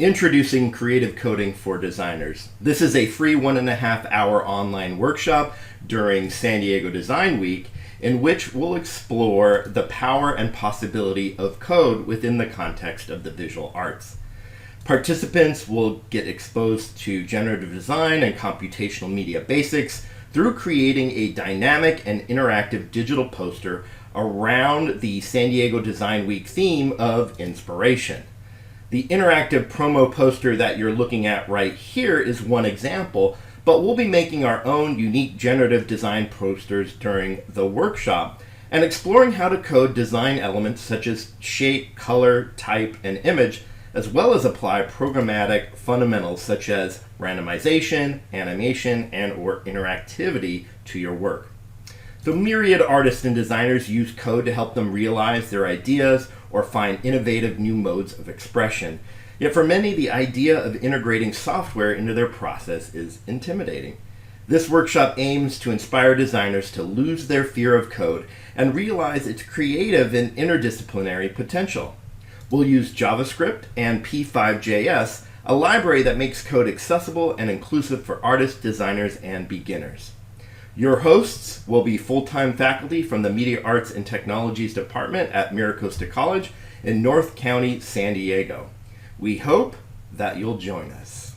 Introducing Creative Coding for Designers. This is a free 1.5-hour online workshop during San Diego Design Week in which we'll explore the power and possibility of code within the context of the visual arts. Participants will get exposed to generative design and computational media basics through creating a dynamic and interactive digital poster around the San Diego Design Week theme of inspiration. The interactive promo poster that you're looking at right here is one example, but we'll be making our own unique generative design posters during the workshop and exploring how to code design elements such as shape, color, type, and image, as well as apply programmatic fundamentals such as randomization, animation, and or interactivity to your work. So myriad artists and designers use code to help them realize their ideas or find innovative new modes of expression. Yet for many, the idea of integrating software into their process is intimidating. This workshop aims to inspire designers to lose their fear of code and realize its creative and interdisciplinary potential. We'll use JavaScript and P5.js, a library that makes code accessible and inclusive for artists, designers, and beginners. Your hosts will be full-time faculty from the Media Arts and Technologies Department at MiraCosta College in North County, San Diego. We hope that you'll join us.